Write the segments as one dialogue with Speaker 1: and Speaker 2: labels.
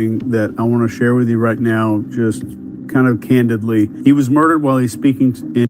Speaker 1: that I want to share with you right now, just kind of candidly. He was murdered while he's speaking in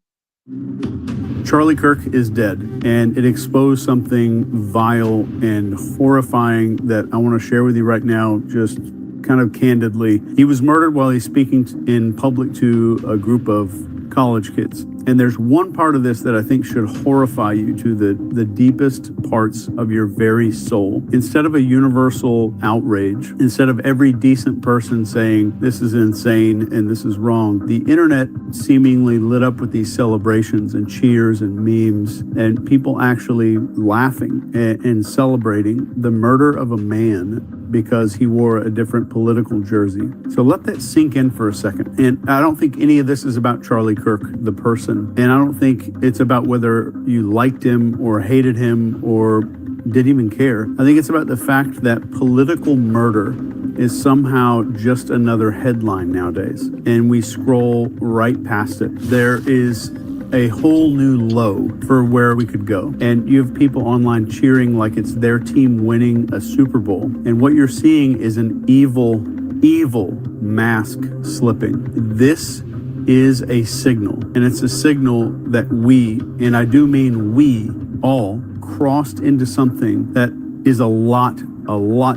Speaker 1: Charlie Kirk is dead, and it exposed something vile and horrifying that I want to share with you right now, just kind of candidly. He was murdered while he's speaking in public to a group of college kids. And there's one part of this that I think should horrify you to the deepest parts of your very soul. Instead of a universal outrage, instead of every decent person saying this is insane and this is wrong, the internet seemingly lit up with these celebrations and cheers and memes and people actually laughing and celebrating the murder of a man because he wore a different political jersey. So let that sink in for a second. And I don't think any of this is about Charlie Kirk, the person. And I don't think it's about whether you liked him or hated him or didn't even care. I think it's about the fact that political murder is somehow just another headline nowadays. And we scroll right past it. There is a whole new low for where we could go. And you have people online cheering like it's their team winning a Super Bowl. And what you're seeing is an evil, evil mask slipping. This is a signal, and it's a signal that we, and I do mean we all, crossed into something that is a lot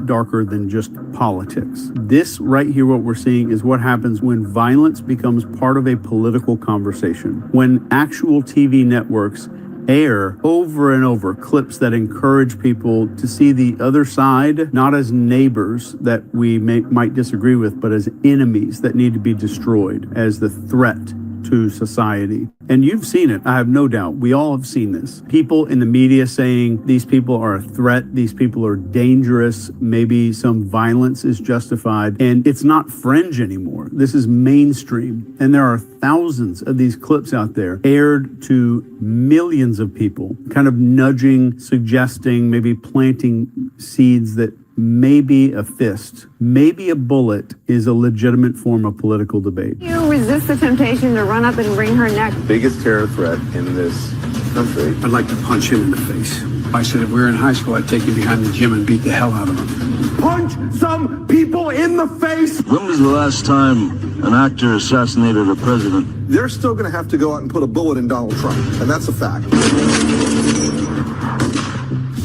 Speaker 1: darker than just politics. This right here, what we're seeing, is what happens when violence becomes part of a political conversation. When actual TV networks air over and over clips that encourage people to see the other side, not as neighbors that we might disagree with, but as enemies that need to be destroyed, as the threat to society. And you've seen it, I have no doubt. We all have seen this. People in the media saying these people are a threat, these people are dangerous, maybe some violence is justified, and it's not fringe anymore. This is mainstream. And there are thousands of these clips out there aired to millions of people, kind of nudging, suggesting, maybe planting seeds that maybe a fist, maybe a bullet is a legitimate form of political debate.
Speaker 2: You resist the temptation to run up and wring her neck.
Speaker 3: Biggest terror threat in this country.
Speaker 4: I'd like to punch him in the face. I said if we were in high school, I'd take him behind the gym and beat the hell out of him.
Speaker 5: Punch some people in the face!
Speaker 6: When was the last time an actor assassinated a president?
Speaker 3: They're still going to have to go out and put a bullet in Donald Trump, and that's a fact.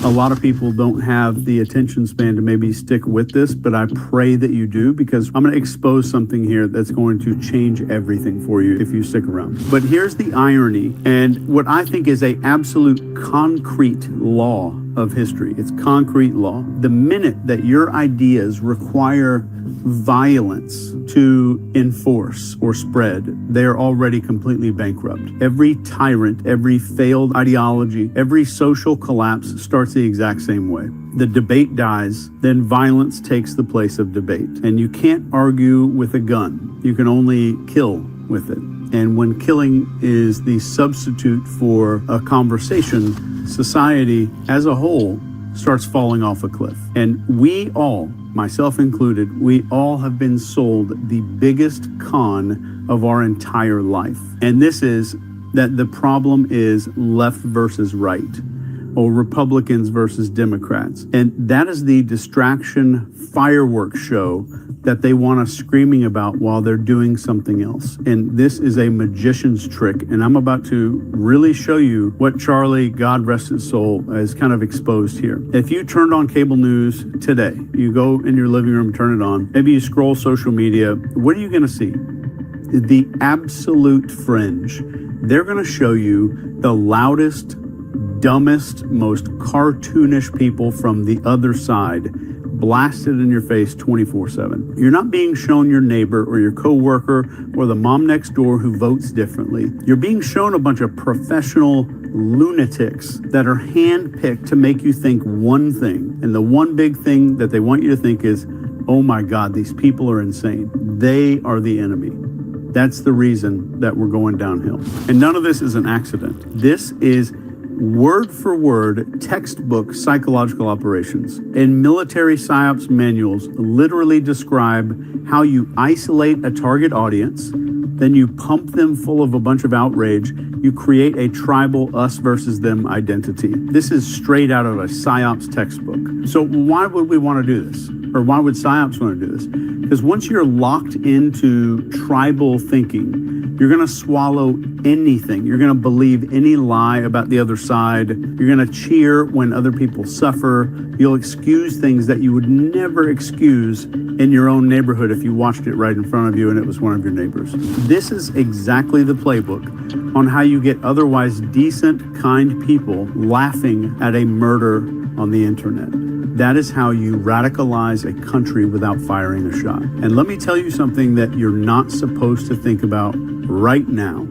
Speaker 1: A lot of people don't have the attention span to maybe stick with this, but I pray that you do, because I'm going to expose something here that's going to change everything for you if you stick around. But here's the irony, and what I think is a absolute concrete law of history. It's concrete law. The minute that your ideas require violence to enforce or spread, they are already completely bankrupt. Every tyrant, every failed ideology, every social collapse starts the exact same way. The debate dies, then violence takes the place of debate. And you can't argue with a gun. You can only kill with it. And when killing is the substitute for a conversation, society as a whole starts falling off a cliff. And we all, myself included, we all have been sold the biggest con of our entire life. And this is that the problem is left versus right, or Republicans versus Democrats. And that is the distraction fireworks show that they want us screaming about while they're doing something else. And this is a magician's trick. And I'm about to really show you what Charlie, God rest his soul, has kind of exposed here. If you turned on cable news today, you go in your living room, turn it on, maybe you scroll social media, what are you going to see? The absolute fringe. They're going to show you the loudest, dumbest, most cartoonish people from the other side blasted in your face 24/7. You're not being shown your neighbor or your coworker or the mom next door who votes differently. You're being shown a bunch of professional lunatics that are handpicked to make you think one thing. And the one big thing that they want you to think is, oh my God, these people are insane. They are the enemy. That's the reason that we're going downhill. And none of this is an accident. This is word for word textbook psychological operations. And military psyops manuals literally describe how you isolate a target audience, then you pump them full of a bunch of outrage, you create a tribal us versus them identity. This is straight out of a psyops textbook. So why would we want to do this? Or why would psyops want to do this? Because once you're locked into tribal thinking, you're going to swallow anything. You're going to believe any lie about the other side. You're going to cheer when other people suffer. You'll excuse things that you would never excuse in your own neighborhood if you watched it right in front of you and it was one of your neighbors. This is exactly the playbook on how you get otherwise decent, kind people laughing at a murder on the internet. That is how you radicalize a country without firing a shot. And let me tell you something that you're not supposed to think about right now.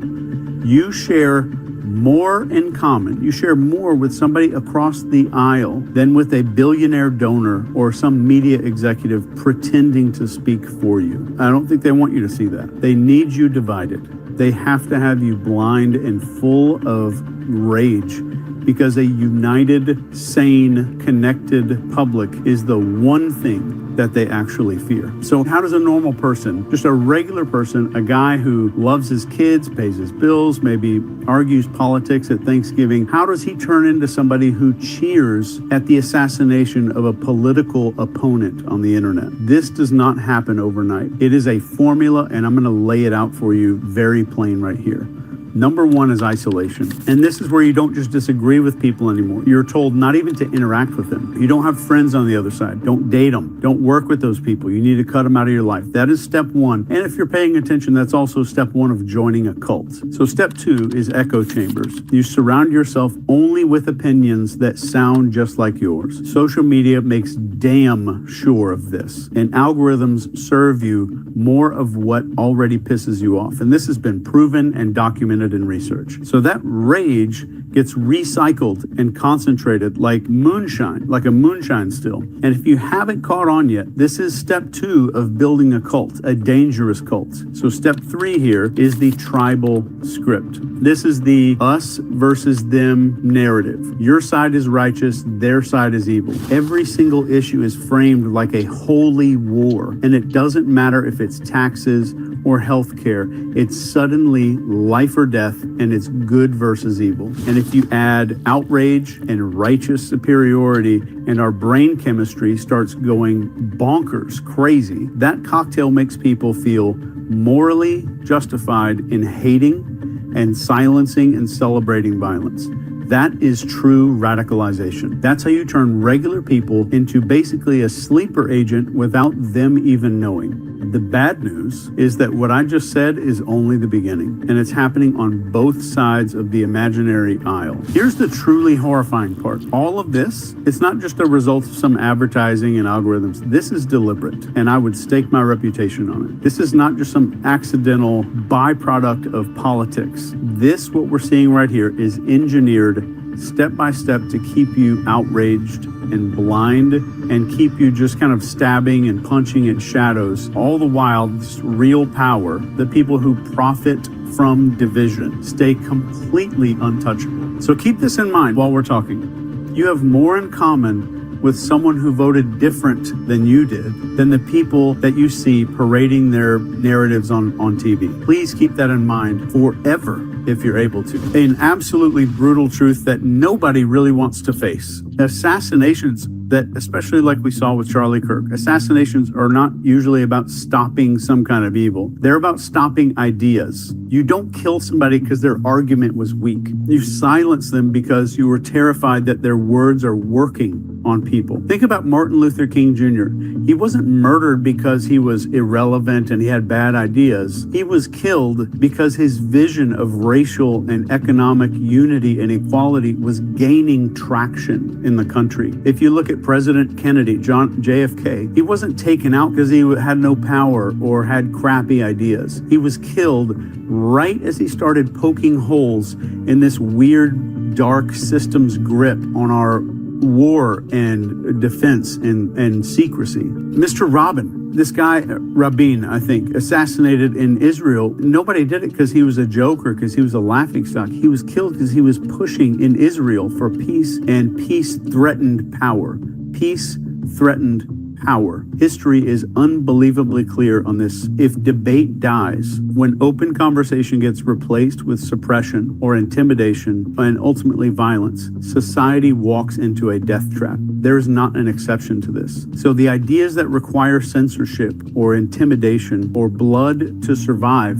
Speaker 1: You share more in common. You share more with somebody across the aisle than with a billionaire donor or some media executive pretending to speak for you. I don't think they want you to see that. They need you divided. They have to have you blind and full of rage, because a united, sane, connected public is the one thing that they actually fear. So how does a normal person, just a regular person, a guy who loves his kids, pays his bills, maybe argues politics at Thanksgiving, how does he turn into somebody who cheers at the assassination of a political opponent on the internet? This does not happen overnight. It is a formula, and I'm going to lay it out for you very plain right here. Number one is isolation. And this is where you don't just disagree with people anymore. You're told not even to interact with them. You don't have friends on the other side. Don't date them. Don't work with those people. You need to cut them out of your life. That is step one. And if you're paying attention, that's also step one of joining a cult. So step two is echo chambers. You surround yourself only with opinions that sound just like yours. Social media makes damn sure of this. And algorithms serve you more of what already pisses you off. And this has been proven and documented in research. So that rage gets recycled and concentrated like moonshine, like a moonshine still. And if you haven't caught on yet, this is step two of building a cult, a dangerous cult. So step three here is the tribal script. This is the us versus them narrative. Your side is righteous, their side is evil. Every single issue is framed like a holy war, and it doesn't matter if it's taxes or healthcare. It's suddenly life or death, and it's good versus evil. And if you add outrage and righteous superiority, and our brain chemistry starts going bonkers, crazy, that cocktail makes people feel morally justified in hating and silencing and celebrating violence. That is true radicalization. That's how you turn regular people into basically a sleeper agent without them even knowing. The bad news is that what I just said is only the beginning, and it's happening on both sides of the imaginary aisle. Here's the truly horrifying part. All of this, it's not just a result of some advertising and algorithms. This is deliberate, and I would stake my reputation on it. This is not just some accidental byproduct of politics. This, what we're seeing right here, is engineered step by step to keep you outraged and blind and keep you just kind of stabbing and punching at shadows. All the while, this real power, the people who profit from division, stay completely untouchable. So keep this in mind while we're talking. You have more in common with someone who voted different than you did than the people that you see parading their narratives on TV. Please keep that in mind forever if you're able to. An absolutely brutal truth that nobody really wants to face. Assassinations that, especially like we saw with Charlie Kirk, assassinations are not usually about stopping some kind of evil. They're about stopping ideas. You don't kill somebody because their argument was weak. You silence them because you were terrified that their words are working on people. Think about Martin Luther King Jr. He wasn't murdered because he was irrelevant and he had bad ideas. He was killed because his vision of racial and economic unity and equality was gaining traction in the country. If you look at President Kennedy, JFK, he wasn't taken out because he had no power or had crappy ideas. He was killed right as he started poking holes in this weird, dark system's grip on our war and defense and secrecy. Mr. Rabin, this guy, Rabin, I think, assassinated in Israel. Nobody did it because he was a joke or because he was a laughingstock. He was killed because he was pushing in Israel for peace, and peace threatened power. Peace threatened power. History is unbelievably clear on this. If debate dies, when open conversation gets replaced with suppression or intimidation and ultimately violence, society walks into a death trap. There's not an exception to this. So the ideas that require censorship or intimidation or blood to survive,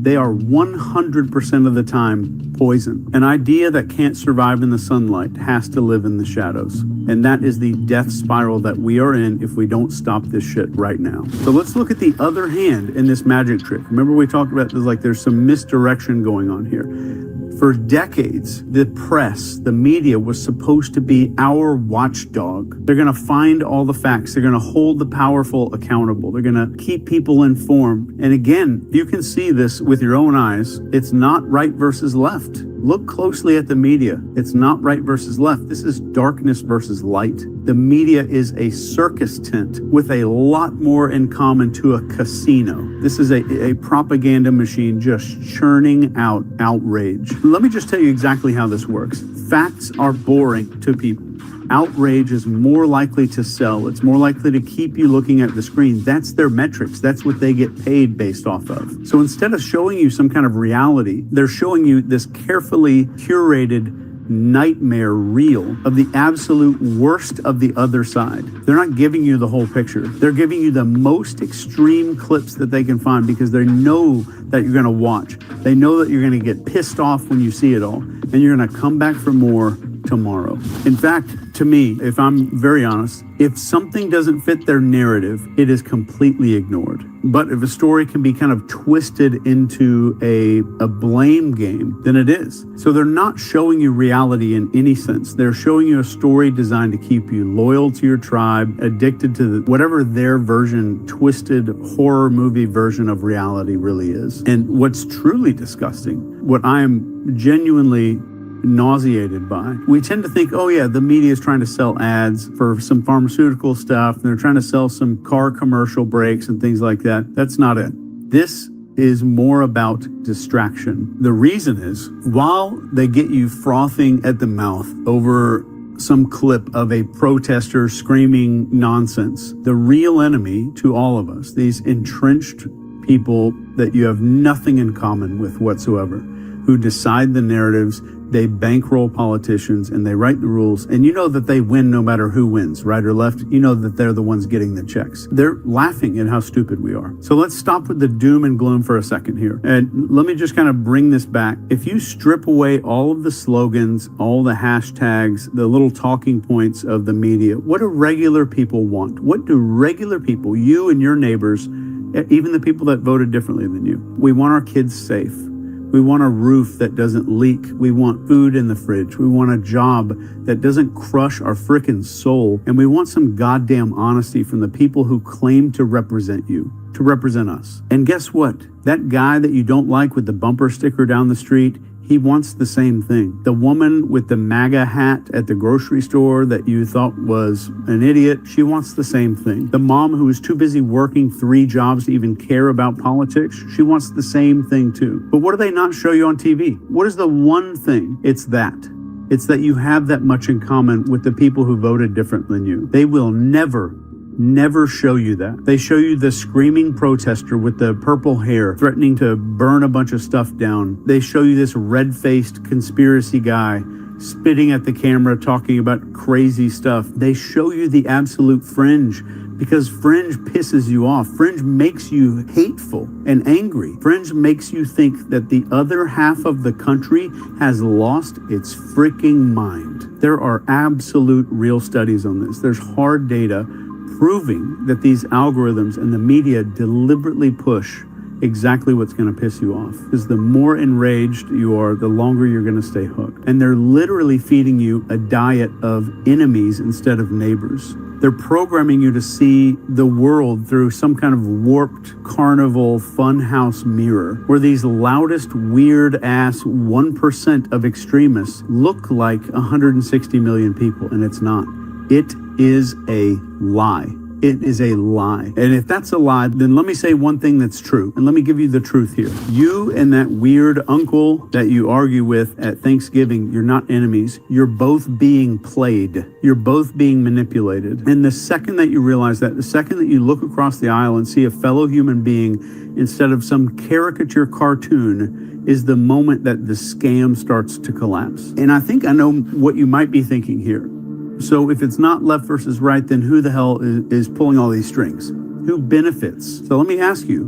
Speaker 1: they are 100% of the time poison. An idea that can't survive in the sunlight has to live in the shadows. And that is the death spiral that we are in if we don't stop this shit right now. So let's look at the other hand in this magic trick. Remember we talked about there's some misdirection going on here. For decades, the press, the media was supposed to be our watchdog. They're going to find all the facts. They're going to hold the powerful accountable. They're going to keep people informed. And again, you can see this with your own eyes. It's not right versus left. Look closely at the media. It's not right versus left. This is darkness versus light. The media is a circus tent with a lot more in common to a casino. This is a propaganda machine just churning out outrage. Let me just tell you exactly how this works. Facts are boring to people. Outrage is more likely to sell. It's more likely to keep you looking at the screen. That's their metrics. That's what they get paid based off of. So instead of showing you some kind of reality, they're showing you this carefully curated nightmare reel of the absolute worst of the other side. They're not giving you the whole picture. They're giving you the most extreme clips that they can find because they know that you're going to watch. They know that you're going to get pissed off when you see it all, and you're going to come back for more tomorrow. In fact, to me, if I'm very honest, if something doesn't fit their narrative, it is completely ignored. But if a story can be kind of twisted into a blame game, then it is. So they're not showing you reality in any sense. They're showing you a story designed to keep you loyal to your tribe, addicted to whatever their version, twisted horror movie version of reality really is. And what's truly disgusting, what I am genuinely nauseated by. We tend to think, oh yeah, the media is trying to sell ads for some pharmaceutical stuff, and they're trying to sell some car commercial breaks and things like that. That's not it. This is more about distraction. The reason is, while they get you frothing at the mouth over some clip of a protester screaming nonsense, the real enemy to all of us, these entrenched people that you have nothing in common with whatsoever, who decide the narratives, they bankroll politicians, and they write the rules, and you know that they win no matter who wins, right or left. You know that they're the ones getting the checks. They're laughing at how stupid we are. So let's stop with the doom and gloom for a second here. And let me just kind of bring this back. If you strip away all of the slogans, all the hashtags, the little talking points of the media, what do regular people want? What do regular people, you and your neighbors, even the people that voted differently than you? We want our kids safe. We want a roof that doesn't leak. We want food in the fridge. We want a job that doesn't crush our frickin' soul. And we want some goddamn honesty from the people who claim to represent you, to represent us. And guess what? That guy that you don't like with the bumper sticker down the street, he wants the same thing. The woman with the MAGA hat at the grocery store that you thought was an idiot, she wants the same thing. The mom who is too busy working 3 jobs to even care about politics, she wants the same thing too. But what do they not show you on TV? What is the one thing? It's that you have that much in common with the people who voted different than you. They will never show you that. They show you the screaming protester with the purple hair threatening to burn a bunch of stuff down. They show you this red-faced conspiracy guy spitting at the camera talking about crazy stuff. They show you the absolute fringe because fringe pisses you off. Fringe makes you hateful and angry. Fringe makes you think that the other half of the country has lost its freaking mind. There are absolute real studies on this. There's hard data proving that these algorithms and the media deliberately push exactly what's going to piss you off. Because the more enraged you are, the longer you're going to stay hooked. And they're literally feeding you a diet of enemies instead of neighbors. They're programming you to see the world through some kind of warped carnival funhouse mirror, where these loudest, weird-ass 1% of extremists look like 160 million people, and it's not. It is a lie. It is a lie. And if that's a lie, then let me say one thing that's true. And let me give you the truth here. You and that weird uncle that you argue with at Thanksgiving, you're not enemies. You're both being played. You're both being manipulated. And the second that you realize that, the second that you look across the aisle and see a fellow human being instead of some caricature cartoon, is the moment that the scam starts to collapse. And I think I know what you might be thinking here. So if it's not left versus right, then who the hell is pulling all these strings? Who benefits? So let me ask you,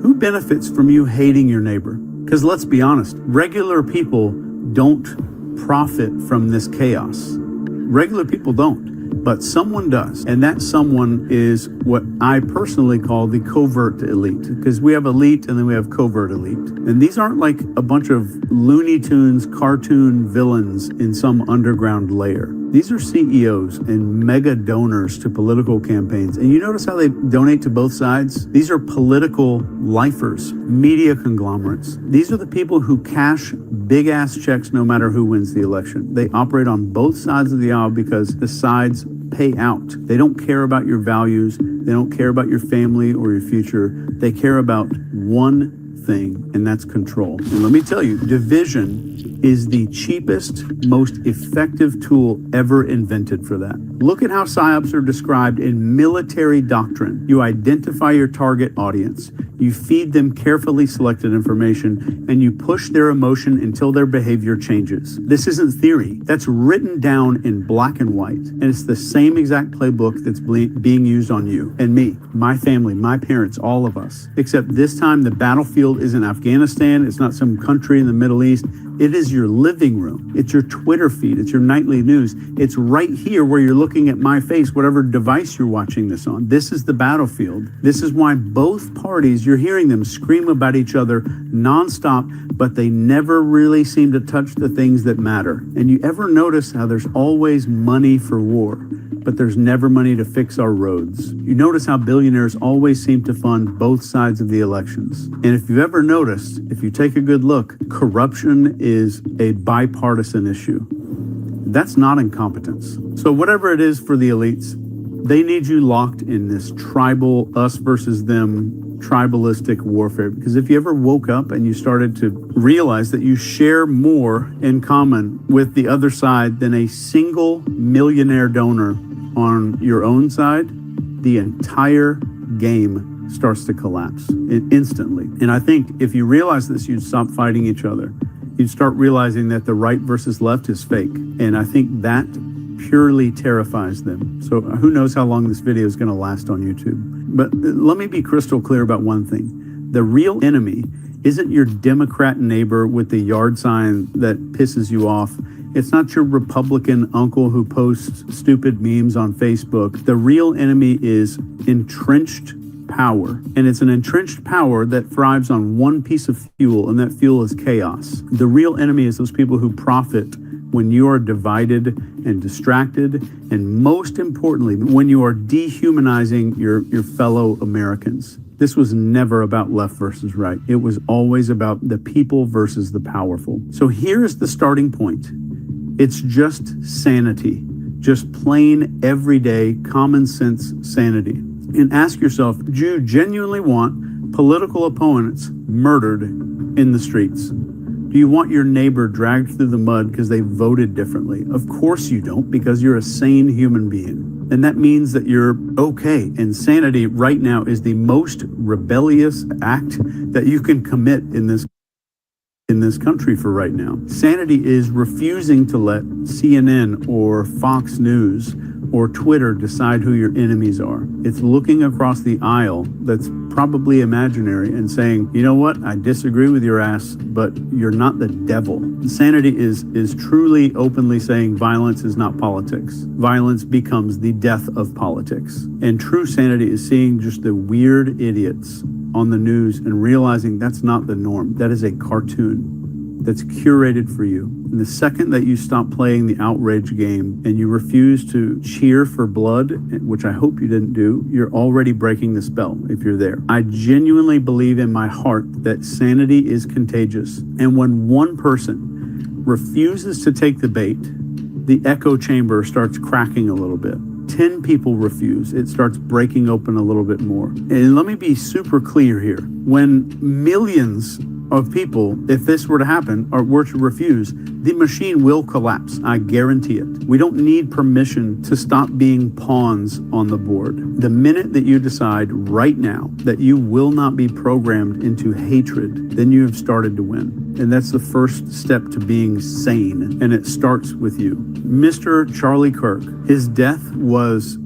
Speaker 1: who benefits from you hating your neighbor? Because let's be honest, regular people don't profit from this chaos. Regular people don't. But someone does. And that someone is what I personally call the covert elite. Because we have elite and then we have covert elite. And these aren't like a bunch of Looney Tunes cartoon villains in some underground lair. These are CEOs and mega donors to political campaigns. And you notice how they donate to both sides? These are political lifers, media conglomerates. These are the people who cash big ass checks no matter who wins the election. They operate on both sides of the aisle because the sides pay out. They don't care about your values. They don't care about your family or your future. They care about one thing, and that's control. And let me tell you, division is the cheapest, most effective tool ever invented for that. Look at how psyops are described in military doctrine. You identify your target audience, you feed them carefully selected information, and you push their emotion until their behavior changes. This isn't theory. That's written down in black and white. And it's the same exact playbook that's being used on you and me, my family, my parents, all of us. Except this time the battlefield isn't Afghanistan. It's not some country in the Middle East. It is your living room. It's your Twitter feed. It's your nightly news. It's right here where you're looking at my face, whatever device you're watching this on. This is the battlefield. This is why both parties, you're hearing them scream about each other nonstop, but they never really seem to touch the things that matter. And you ever notice how there's always money for war, but there's never money to fix our roads? You notice how billionaires always seem to fund both sides of the elections. And if you've ever noticed, if you take a good look, corruption is a bipartisan issue. That's not incompetence. So whatever it is for the elites, they need you locked in this tribal, us versus them, tribalistic warfare. Because if you ever woke up and you started to realize that you share more in common with the other side than a single millionaire donor on your own side, the entire game starts to collapse instantly. And I think if you realize this, you'd stop fighting each other. You'd start realizing that the right versus left is fake. And I think that purely terrifies them. So who knows how long this video is going to last on YouTube. But let me be crystal clear about one thing. The real enemy isn't your Democrat neighbor with the yard sign that pisses you off. It's not your Republican uncle who posts stupid memes on Facebook. The real enemy is entrenched power. And it's an entrenched power that thrives on one piece of fuel, and that fuel is chaos. The real enemy is those people who profit when you are divided and distracted, and most importantly, when you are dehumanizing your fellow Americans. This was never about left versus right. It was always about the people versus the powerful. So here's the starting point. It's just sanity, just plain everyday common sense sanity. And ask yourself, do you genuinely want political opponents murdered in the streets? Do you want your neighbor dragged through the mud because they voted differently? Of course you don't, because you're a sane human being. And that means that you're okay. And sanity right now is the most rebellious act that you can commit in this country for right now. Sanity is refusing to let CNN or Fox News or Twitter decide who your enemies are. It's looking across the aisle that's probably imaginary and saying, you know what, I disagree with your ass, but you're not the devil. Sanity is truly openly saying violence is not politics. Violence becomes the death of politics. And true sanity is seeing just the weird idiots on the news and realizing that's not the norm. That is a cartoon that's curated for you. And the second that you stop playing the outrage game and you refuse to cheer for blood, which I hope you didn't do, you're already breaking the spell if you're there. I genuinely believe in my heart that sanity is contagious. And when one person refuses to take the bait, the echo chamber starts cracking a little bit. 10 people refuse, it starts breaking open a little bit more. And let me be super clear here. When millions of people, if this were to happen or were to refuse, the machine will collapse. I guarantee it. We don't need permission to stop being pawns on the board. The minute that you decide right now that you will not be programmed into hatred, then you have started to win. And that's the first step to being sane. And it starts with you. Mr. Charlie Kirk, his death was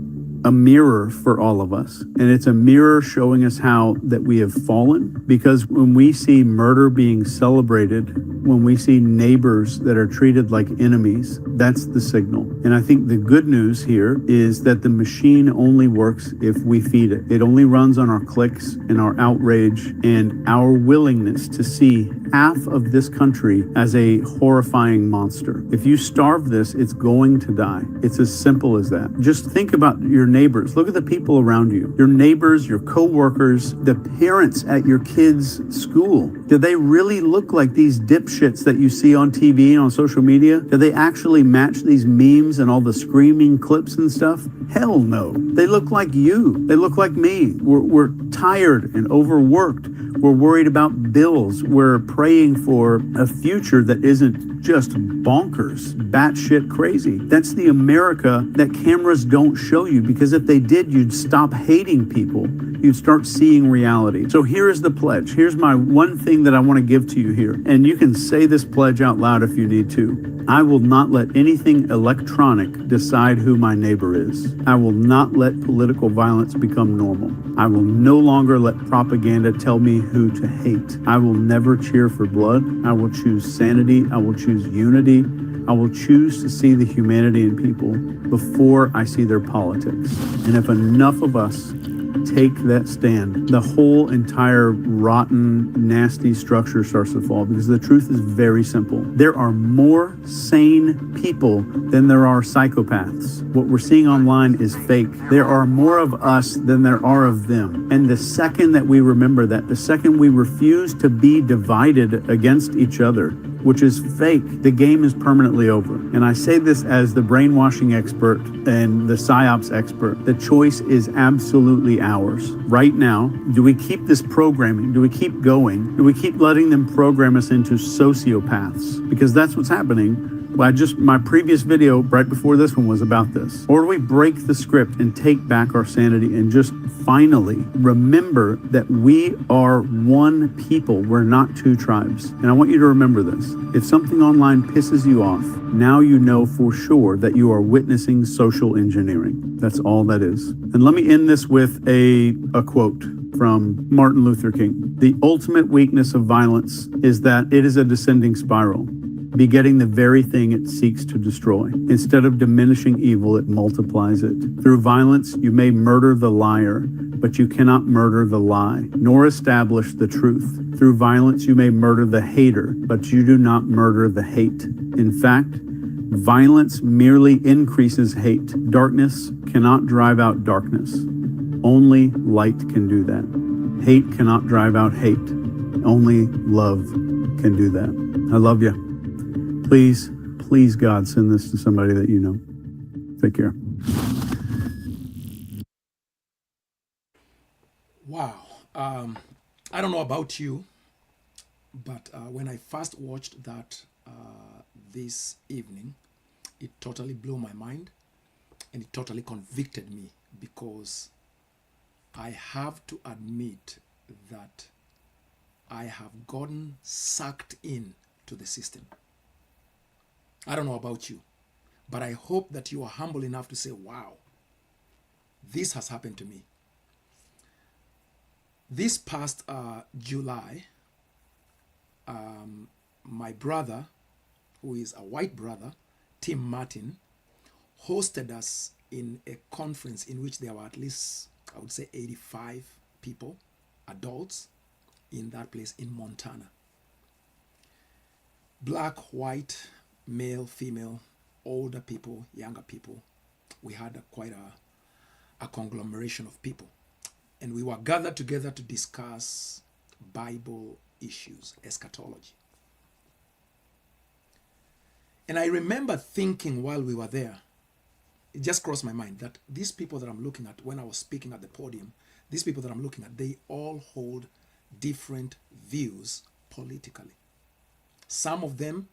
Speaker 1: a mirror for all of us. And it's a mirror showing us how that we have fallen, because when we see murder being celebrated, when we see neighbors that are treated like enemies, that's the signal. And I think the good news here is that the machine only works if we feed it. It only runs on our clicks and our outrage and our willingness to see half of this country as a horrifying monster. If you starve this, it's going to die. It's as simple as that. Just think about your neighbors. Look at the people around you. Your neighbors, your co-workers, the parents at your kids' school. Do they really look like these dipshits that you see on TV and on social media? Do they actually match these memes and all the screaming clips and stuff? Hell no. They look like you. They look like me. We're tired and overworked. We're worried about bills. We're praying for a future that isn't just bonkers, batshit crazy. That's the America that cameras don't show you, because if they did, you'd stop hating people. You'd start seeing reality. So here is the pledge. Here's my one thing that I want to give to you here. And you can say this pledge out loud if you need to. I will not let anything electronic decide who my neighbor is. I will not let political violence become normal. I will no longer let propaganda tell me who to hate. I will never cheer for blood. I will choose sanity. I will choose unity. I will choose to see the humanity in people before I see their politics. And if enough of us take that stand, the whole entire rotten, nasty structure starts to fall, because the truth is very simple. There are more sane people than there are psychopaths. What we're seeing online is fake. There are more of us than there are of them. And the second that we remember that, the second we refuse to be divided against each other, which is fake, the game is permanently over. And I say this as the brainwashing expert and the psyops expert. The choice is absolutely ours. Right now, do we keep this programming? Do we keep going? Do we keep letting them program us into sociopaths? Because that's what's happening. My previous video right before this one was about this. Or do we break the script and take back our sanity and just finally remember that we are one people. We're not two tribes. And I want you to remember this. If something online pisses you off, now you know for sure that you are witnessing social engineering. That's all that is. And let me end this with a quote from Martin Luther King. The ultimate weakness of violence is that it is a descending spiral, begetting the very thing it seeks to destroy. Instead of diminishing evil, it multiplies it. Through violence, you may murder the liar, but you cannot murder the lie, nor establish the truth. Through violence, you may murder the hater, but you do not murder the hate. In fact, violence merely increases hate. Darkness cannot drive out darkness. Only light can do that. Hate cannot drive out hate. Only love can do that. I love you. Please, please, God, send this to somebody that you know. Take care.
Speaker 7: Wow. I don't know about you, but when I first watched that this evening, it totally blew my mind, and it totally convicted me, because I have to admit that I have gotten sucked in to the system. I don't know about you, but I hope that you are humble enough to say, wow, this has happened to me. This past July, my brother, who is a white brother, Tim Martin, hosted us in a conference in which there were at least, I would say, 85 people, adults, in that place in Montana. Black, white, male, female, older people, younger people. We had quite a conglomeration of people. And we were gathered together to discuss Bible issues, eschatology. And I remember thinking while we were there, it just crossed my mind that these people that I'm looking at when I was speaking at the podium, these people that I'm looking at, they all hold different views politically. Some of them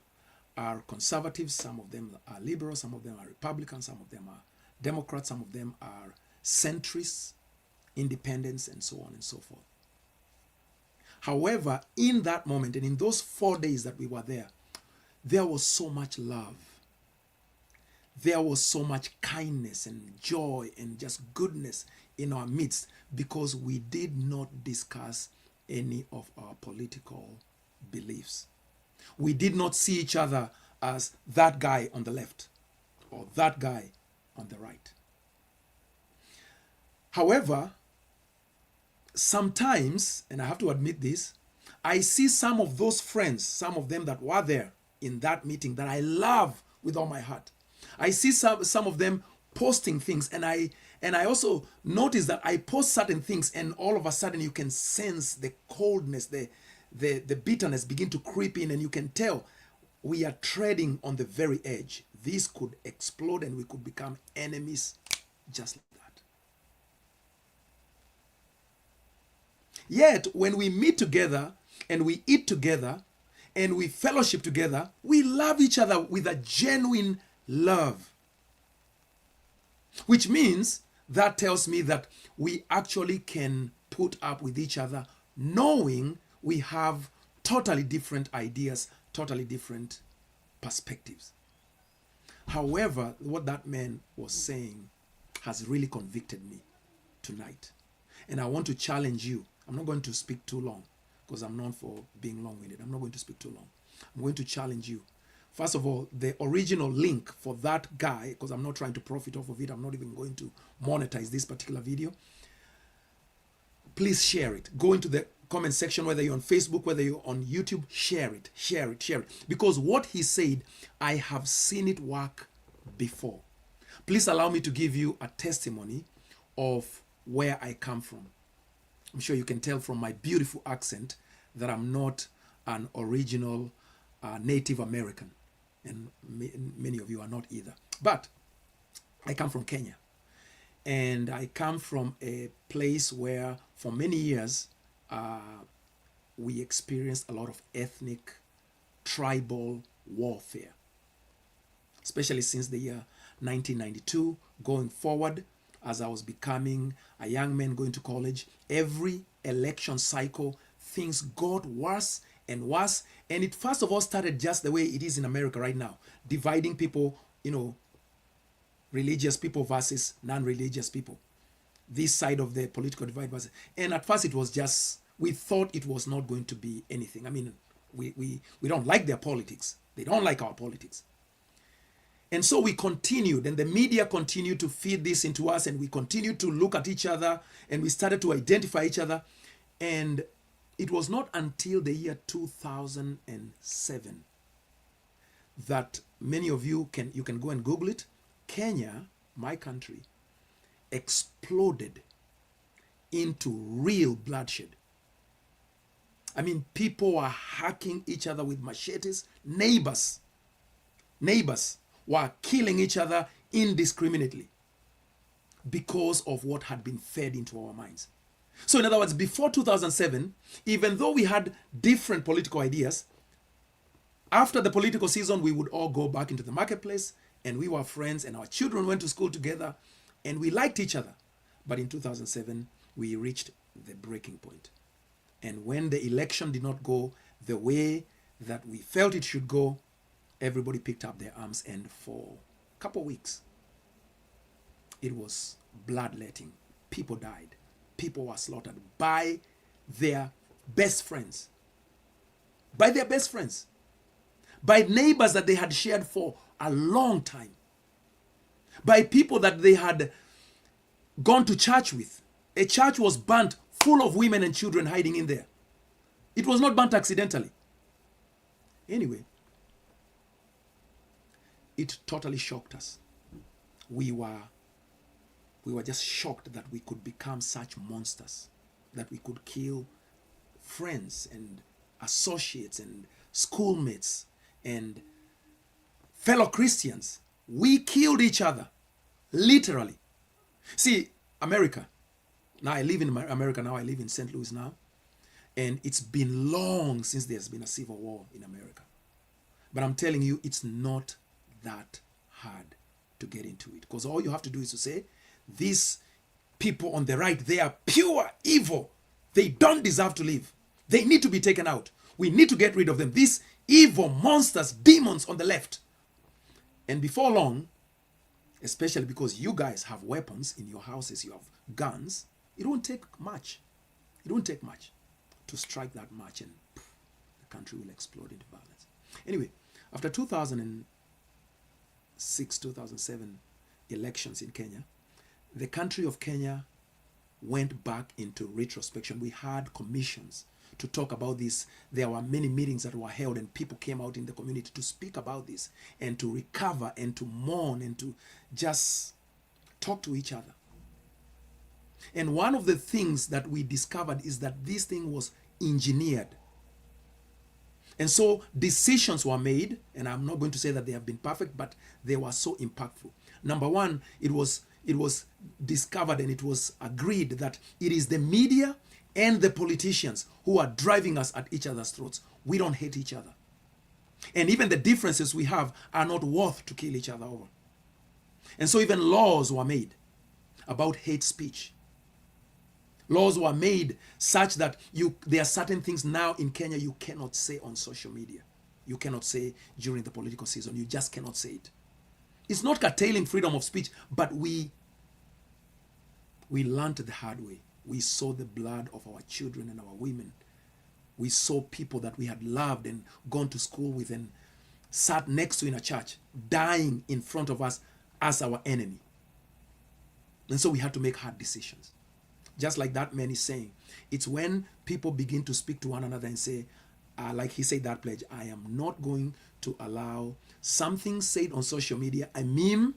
Speaker 7: are conservatives, some of them are liberals, some of them are Republicans, some of them are Democrats, some of them are centrists, independents, and so on and so forth. However, in that moment and in those 4 days that we were there was so much love. There was so much kindness and joy and just goodness in our midst because we did not discuss any of our political beliefs. We did not see each other as that guy on the left or that guy on the right. However, sometimes, and I have to admit this, I see some of those friends, some of them that were there in that meeting that I love with all my heart. I see some of them posting things, and I also notice that I post certain things, and all of a sudden you can sense the coldness, the bitterness begin to creep in, and you can tell we are treading on the very edge. This could explode, and we could become enemies just like that. Yet, when we meet together and we eat together and we fellowship together, we love each other with a genuine love. Which means that tells me that we actually can put up with each other knowing we have totally different ideas, totally different perspectives. However, what that man was saying has really convicted me tonight. And I want to challenge you. I'm not going to speak too long because I'm known for being long-winded. I'm not going to speak too long. I'm going to challenge you. First of all, the original link for that guy, because I'm not trying to profit off of it, I'm not even going to monetize this particular video. Please share it. Go into the comment section, whether you're on Facebook, whether you're on YouTube, share it, share it, share it. Because what he said, I have seen it work before. Please allow me to give you a testimony of where I come from. I'm sure you can tell from my beautiful accent that I'm not an original Native American. And many of you are not either. But I come from Kenya. And I come from a place where for many years we experienced a lot of ethnic, tribal warfare. Especially since the year 1992, going forward, as I was becoming a young man going to college, every election cycle, things got worse and worse. And it first of all started just the way it is in America right now, dividing people, religious people versus non-religious people. This side of the political divide versus. And at first it was just, we thought it was not going to be anything. I mean, we don't like their politics. They don't like our politics. And so we continued, and the media continued to feed this into us, and we continued to look at each other, and we started to identify each other. And it was not until the year 2007 that many of you can go and Google it. Kenya, my country, exploded into real bloodshed. I mean, people were hacking each other with machetes. Neighbors were killing each other indiscriminately because of what had been fed into our minds. So in other words, before 2007, even though we had different political ideas, after the political season, we would all go back into the marketplace and we were friends and our children went to school together and we liked each other. But in 2007, we reached the breaking point. And when the election did not go the way that we felt it should go, everybody picked up their arms, and for a couple of weeks, it was bloodletting. People died. People were slaughtered by their best friends. By their best friends. By neighbors that they had shared for a long time. By people that they had gone to church with. A church was burnt full of women and children hiding in there. It was not burnt accidentally. Anyway, it totally shocked us. We were just shocked that we could become such monsters, that we could kill friends and associates and schoolmates and fellow Christians. We killed each other, Literally. See, America. Now I live in America now. I live in St. Louis now. And it's been long since there's been a civil war in America. But I'm telling you, it's not that hard to get into it. Because all you have to do is to say, these people on the right, they are pure evil. They don't deserve to live. They need to be taken out. We need to get rid of them. These evil monsters, demons on the left. And before long, especially because you guys have weapons in your houses, you have guns, it won't take much. It won't take much to strike that match and poof, the country will explode into violence. Anyway, after 2006, 2007 elections in Kenya, the country of Kenya went back into retrospection. We had commissions to talk about this. There were many meetings that were held and people came out in the community to speak about this and to recover and to mourn and to just talk to each other. And one of the things that we discovered is that this thing was engineered. And so decisions were made, and I'm not going to say that they have been perfect, but they were so impactful. Number one, it was discovered and it was agreed that it is the media and the politicians who are driving us at each other's throats. We don't hate each other. And even the differences we have are not worth to kill each other over. And so even laws were made about hate speech. Laws were made such that there are certain things now in Kenya you cannot say on social media. You cannot say during the political season. You just cannot say it. It's not curtailing freedom of speech, but we learned the hard way. We saw the blood of our children and our women. We saw people that we had loved and gone to school with and sat next to in a church, dying in front of us as our enemy. And so we had to make hard decisions. Just like that man is saying, it's when people begin to speak to one another and say, like he said that pledge, I am not going to allow something said on social media, a meme,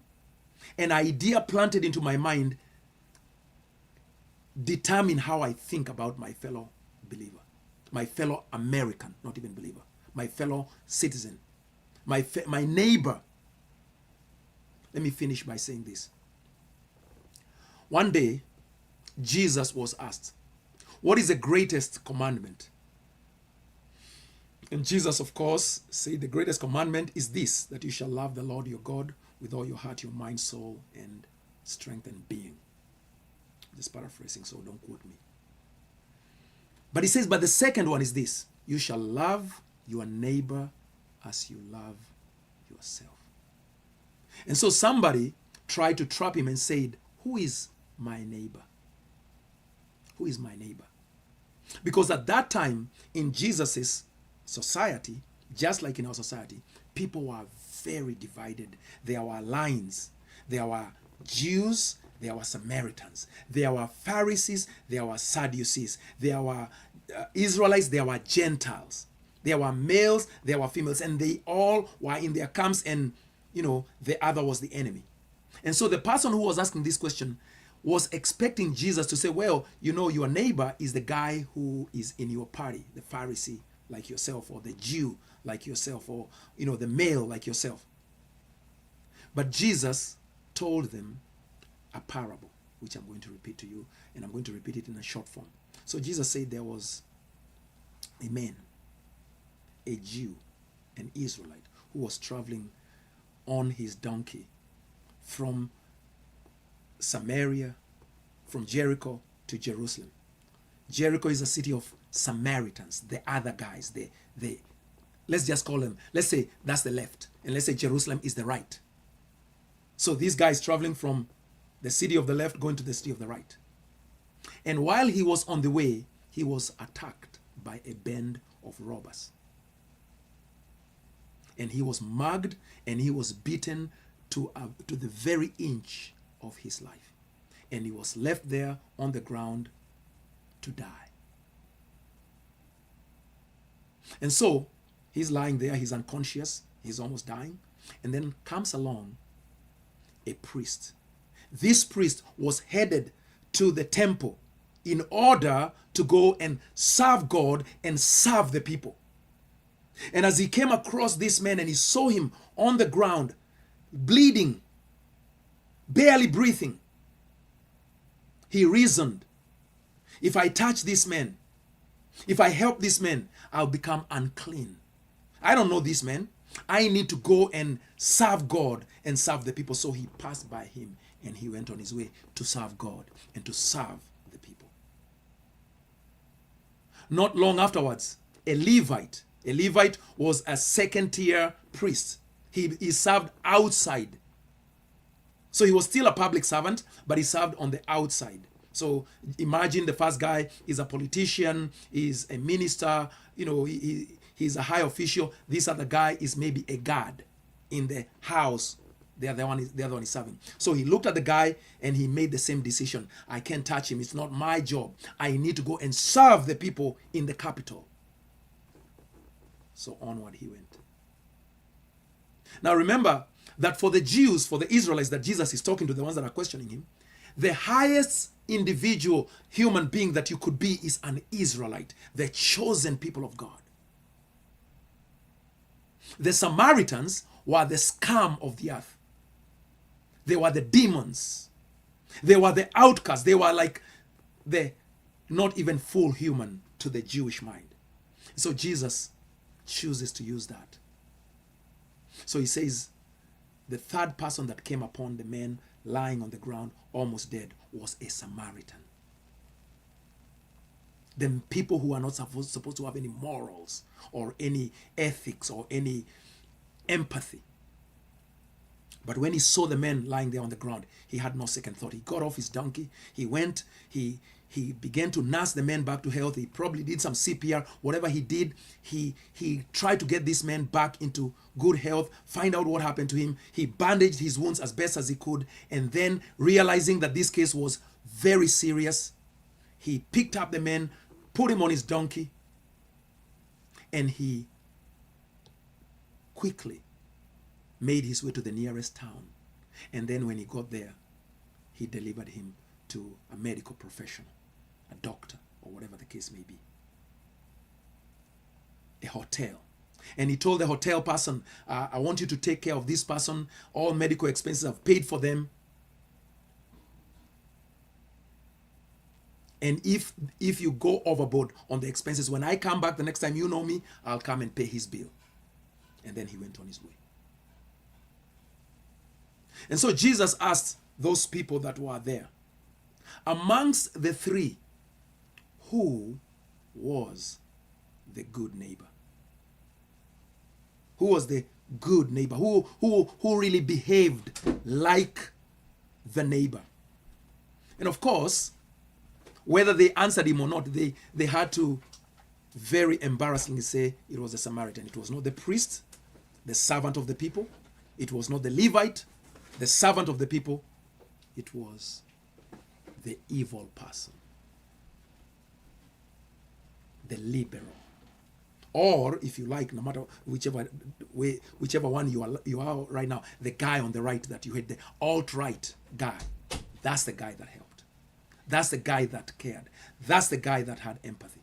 Speaker 7: an idea planted into my mind, determine how I think about my fellow believer, my fellow American, not even believer, my fellow citizen, my neighbor. Let me finish by saying this. One day, Jesus was asked, what is the greatest commandment? And Jesus, of course, said the greatest commandment is this, that you shall love the Lord your God with all your heart, your mind, soul, and strength and being. Just paraphrasing, so don't quote me. But he says, but the second one is this, you shall love your neighbor as you love yourself. And so somebody tried to trap him and said, who is my neighbor? Who is my neighbor? Because at that time in Jesus's society, just like in our society, people were very divided. There were lines. There were Jews, there were Samaritans. There were Pharisees, there were Sadducees. There were Israelites, there were Gentiles. There were males, there were females, and they all were in their camps, and the other was the enemy. And so the person who was asking this question was expecting Jesus to say, well, your neighbor is the guy who is in your party, the Pharisee like yourself, or the Jew like yourself, or, the male like yourself. But Jesus told them a parable, which I'm going to repeat to you, and I'm going to repeat it in a short form. So Jesus said there was a man, a Jew, an Israelite, who was traveling on his donkey from Samaria, from Jericho to Jerusalem. Jericho is a city of Samaritans, the other guys, let's just call them, let's say that's the left, and let's say Jerusalem is the right. So these guys traveling from the city of the left going to the city of the right. And while he was on the way, he was attacked by a band of robbers. And he was mugged and he was beaten to the very inch of his life. And he was left there on the ground to die. And so he's lying there, he's unconscious, he's almost dying. And then comes along a priest. This priest was headed to the temple in order to go and serve God and serve the people. And as he came across this man and he saw him on the ground, bleeding, barely breathing. He reasoned, if I touch this man, if I help this man, I'll become unclean. I don't know this man. I need to go and serve God and serve the people. So he passed by him and he went on his way to serve God and to serve the people. Not long afterwards, a Levite was a second-tier priest. He served outside. So he was still a public servant, but he served on the outside. So imagine the first guy is a politician, is a minister, he's a high official. This other guy is maybe a guard in the house. The other one is serving. So he looked at the guy and he made the same decision. I can't touch him. It's not my job. I need to go and serve the people in the capital. So onward he went. Now remember that for the Jews, for the Israelites that Jesus is talking to, the ones that are questioning him, the highest individual human being that you could be is an Israelite, the chosen people of God. The Samaritans were the scum of the earth. They were the demons. They were the outcasts. They were like the not even full human to the Jewish mind. So Jesus chooses to use that. So he says, the third person that came upon the man lying on the ground, almost dead, was a Samaritan. The people who are not supposed to have any morals or any ethics or any empathy. But when he saw the man lying there on the ground, he had no second thought. He got off his donkey. He went, he began to nurse the man back to health. He probably did some CPR. Whatever he did, he tried to get this man back into good health, find out what happened to him. He bandaged his wounds as best as he could. And then realizing that this case was very serious, he picked up the man, put him on his donkey, and he quickly made his way to the nearest town. And then when he got there, he delivered him to a medical professional, a doctor, or whatever the case may be. A hotel. And he told the hotel person, I want you to take care of this person. All medical expenses, I've paid for them. And if you go overboard on the expenses, when I come back the next time, you know me, I'll come and pay his bill. And then he went on his way. And so Jesus asked those people that were there, amongst the three, who was the good neighbor? Who was the good neighbor? Who really behaved like the neighbor? And of course, whether they answered him or not, they had to very embarrassingly say it was the Samaritan. It was not the priest, the servant of the people. It was not the Levite, the servant of the people. It was the evil person, the liberal, or if you like, no matter whichever one you are right now, the guy on the right that you hate, the alt-right guy. That's the guy that helped. That's the guy that cared. That's the guy that had empathy.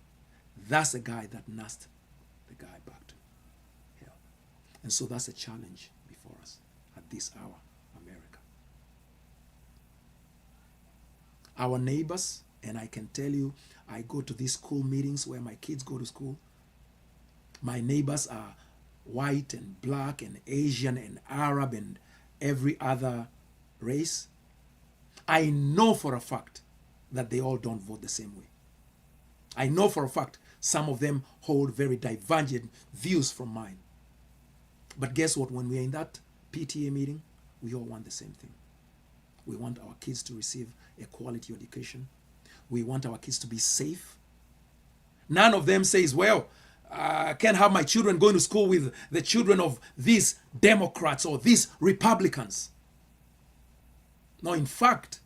Speaker 7: That's the guy that nursed the guy back to health. And so that's a challenge before us at this hour, America. Our neighbors, and I can tell you, I go to these school meetings where my kids go to school. My neighbors are white and black and Asian and Arab and every other race. I know for a fact that they all don't vote the same way. I know for a fact some of them hold very divergent views from mine. But guess what? When we're in that PTA meeting, we all want the same thing. We want our kids to receive a quality education. We want our kids to be safe. None of them says, well, I can't have my children going to school with the children of these Democrats or these Republicans. No, in fact,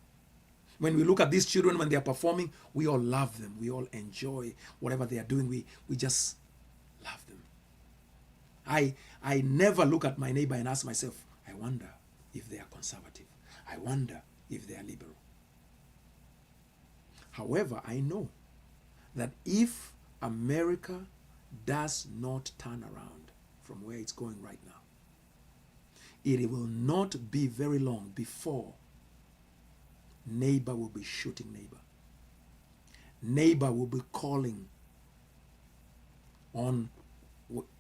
Speaker 7: when we look at these children when they are performing, we all love them. We all enjoy whatever they are doing. We just love them. I never look at my neighbor and ask myself, I wonder if they are conservative. I wonder if they are liberal. However, I know that if America does not turn around from where it's going right now, it will not be very long before neighbor will be shooting neighbor. Neighbor will be calling on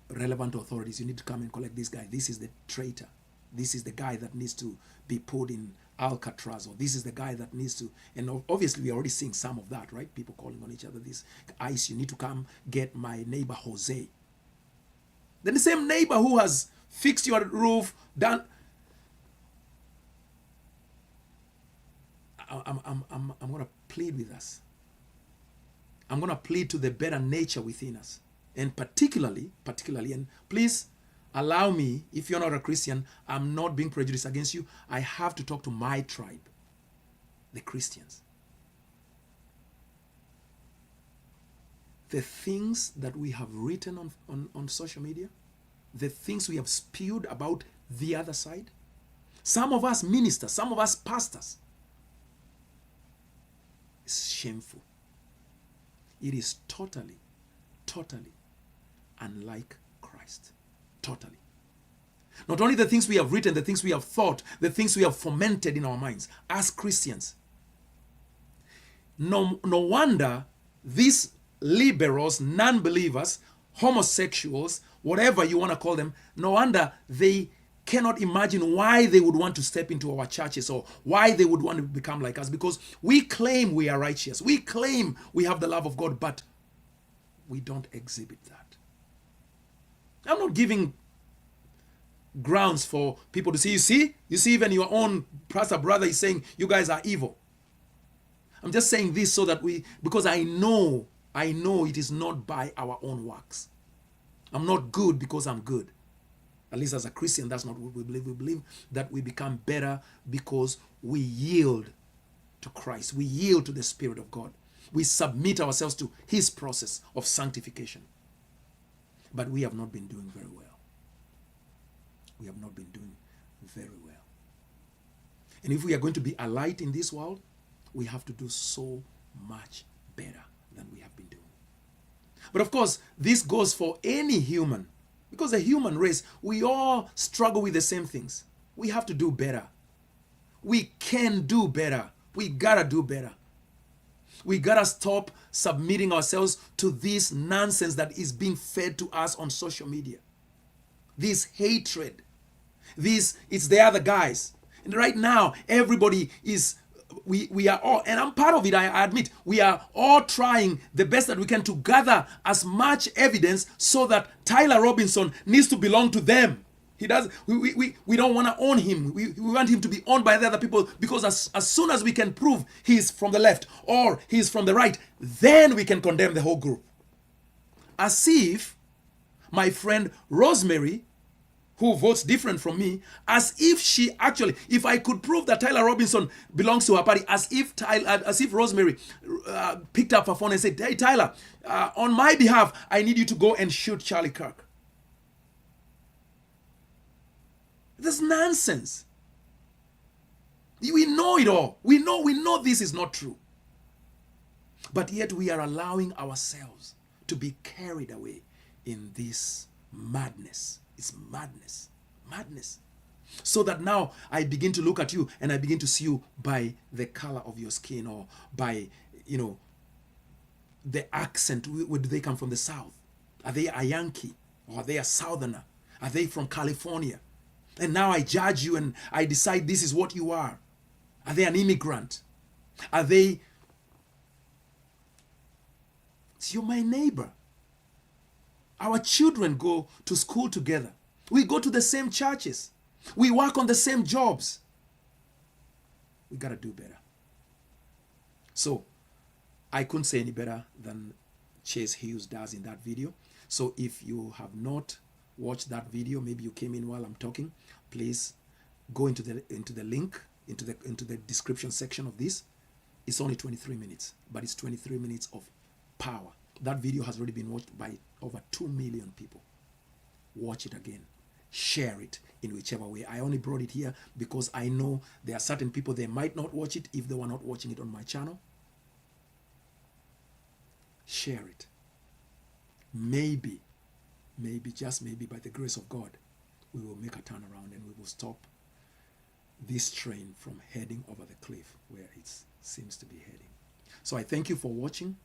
Speaker 7: relevant authorities. You need to come and collect this guy. This is the traitor. This is the guy that needs to be put in Alcatraz, or this is the guy that needs to, and obviously we're already seeing some of that, right? People calling on each other. This ICE, you need to come get my neighbor Jose. Then the same neighbor who has fixed your roof, done. I'm going to plead with us. I'm going to plead to the better nature within us. And particularly, and please allow me, if you're not a Christian, I'm not being prejudiced against you. I have to talk to my tribe, the Christians. The things that we have written on social media, the things we have spewed about the other side, some of us ministers, some of us pastors, it's shameful. It is totally unlike Christ. Totally. Not only the things we have written, the things we have thought, the things we have fomented in our minds as Christians. No wonder these liberals, non-believers, homosexuals, whatever you want to call them, no wonder they cannot imagine why they would want to step into our churches or why they would want to become like us, because we claim we are righteous. We claim we have the love of God, but we don't exhibit that. I'm not giving grounds for people to see. You see, even your own pastor brother is saying you guys are evil. I'm just saying this so that because I know it is not by our own works. I'm not good because I'm good. At least as a Christian, that's not what we believe. We believe that we become better because we yield to Christ. We yield to the Spirit of God. We submit ourselves to His process of sanctification. But we have not been doing very well. We have not been doing very well. And if we are going to be a light in this world, we have to do so much better than we have been doing. But of course, this goes for any human. Because the human race, we all struggle with the same things. We have to do better. We can do better. We gotta do better. We gotta stop submitting ourselves to this nonsense that is being fed to us on social media. This hatred. It's the other guys. And right now, everybody is, we are all, and I'm part of it, I admit, we are all trying the best that we can to gather as much evidence so that Tyler Robinson needs to belong to them. He does. We don't want to own him. We want him to be owned by the other people, because as soon as we can prove he's from the left or he's from the right, then we can condemn the whole group. As if my friend Rosemary, who votes different from me, as if she actually, if I could prove that Tyler Robinson belongs to her party, as if Rosemary picked up her phone and said, "Hey Tyler, on my behalf, I need you to go and shoot Charlie Kirk." That's nonsense. We know it all. We know this is not true. But yet we are allowing ourselves to be carried away in this madness. It's madness. Madness. So that now I begin to look at you and I begin to see you by the color of your skin, or by, the accent. Where do they come from? The South? Are they a Yankee? Or are they a Southerner? Are they from California? And now I judge you and I decide this is what you are. Are they an immigrant? Are they... You're my neighbor. Our children go to school together. We go to the same churches. We work on the same jobs. We gotta do better. So, I couldn't say any better than Chase Hughes does in that video. So if you have not watched that video, maybe you came in while I'm talking, please go into the link, into the description section of this. It's only 23 minutes, but it's 23 minutes of power. That video has already been watched by over 2 million people. Watch it again. Share it in whichever way. I only brought it here because I know there are certain people, they might not watch it if they were not watching it on my channel. Share it. Maybe, just maybe, by the grace of God, we will make a turnaround and we will stop this train from heading over the cliff where it seems to be heading. So I thank you for watching.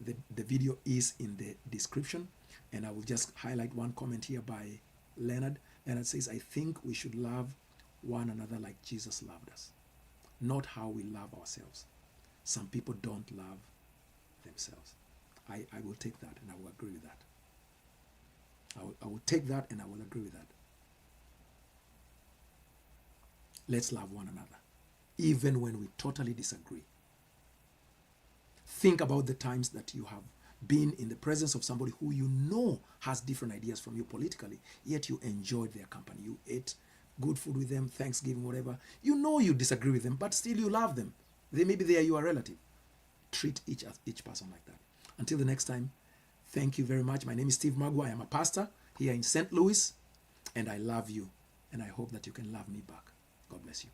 Speaker 7: The video is in the description, and I will just highlight one comment here by Leonard. Leonard says, I think we should love one another like Jesus loved us, not how we love ourselves. Some people don't love themselves. I will take that and I will agree with that. I will take that and I will agree with that. Let's love one another, even when we totally disagree. Think about the times that you have been in the presence of somebody who you know has different ideas from you politically, yet you enjoyed their company. You ate good food with them, Thanksgiving, whatever. You know you disagree with them, but still you love them. Maybe they are your relative. Treat each person like that. Until the next time, thank you very much. My name is Steve Magua. I am a pastor here in St. Louis, and I love you, and I hope that you can love me back. God bless you.